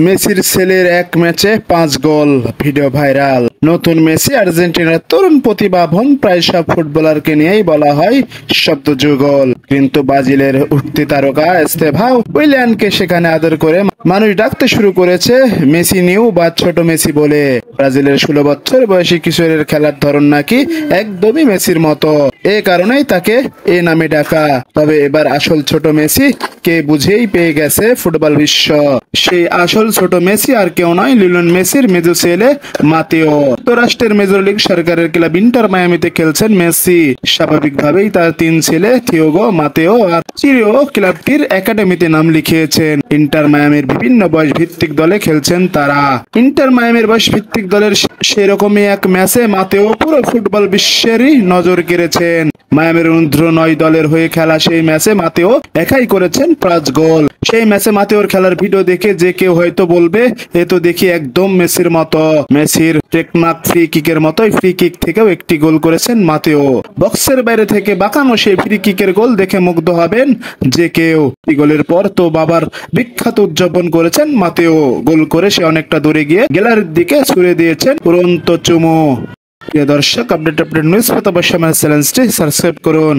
মেসির ছেলের এক ম্যাচে 5 গোল, ভিডিও ভাইরাল। নতুন মেসি আর্জেন্টিনার তরুণ প্রতিভাবান প্রায় সব ফুটবলারকে নিয়েই বলা হয় শব্দযুগল, কিন্তু ব্রাজিলের উঠতি তারকা এস্তেভাও উইলিয়ানকে সেখানে আদর করে মানুষ ডাকতে শুরু করেছে মেসি নিউ বা ছোট মেসি বলে। ব্রাজিলের 16 বছর বয়সী কিশোরের খেলার ধরন নাকি একদমই মেসির মতো, এ কারণেই তাকে এ নামে ডাকা। তবে এবার আসল ছোট মেসি কে বুঝেই পেয়ে গেছে ফুটবল বিশ্ব। সেই আসল ছোট মেসি আর কেউ নয়, লিওনেল মেসির মেজো ছেলে মাতেও। যুক্তরাষ্ট্রের মেজর লিগ সরকারের ক্লাব ইন্টার মায়ামিতে খেলছেন মেসি। স্বাভাবিকভাবেই তার 3 ছেলে থিয়াগো, মাতেও আর চিরিও ক্লাবটির একাডেমিতে নাম লিখিয়েছেন। ইন্টার মায়ামির বিভিন্ন বয়স ভিত্তিক দলে খেলছেন তারা। ইন্টার মায়ামির বয়স ভিত্তিক দলের সেরকমই এক ম্যাচে মাতেও পুরো ফুটবল বিশ্বেরই নজর কেড়েছেন। মায়ামির অনূর্ধ্ব-9 দলের হয়ে খেলা সেই ম্যাচে মাতেও একাই করেছেন 5 গোল। সেই ম্যাচে মাতেওর খেলার ভিডিও দেখে যে কেউ হয়তো বলবে, এ তো দেখি একদম মেসির মতো। মেসির টেকনাক ফ্রি কিকের মতোই ফ্রি কিক থেকেও একটি গোল করেছেন মাতেও। বক্সের বাইরে থেকে বাঁকানো সেই ফ্রি কিকের গোল দেখে মুগ্ধ হবেন যে কেউ। এই গোলের পর তো বাবার বিখ্যাত উদযাপন করেছেন মাতেও। গোল করে সে অনেকটা দূরে গিয়ে গ্যালারির দিকে ছুড়ে দিয়েছেন উড়ন্ত চুমু। প্রিয় দর্শক, আপডেট নিউজ পেতে অবশ্যই আমার চ্যানেলটি সাবস্ক্রাইব করুন।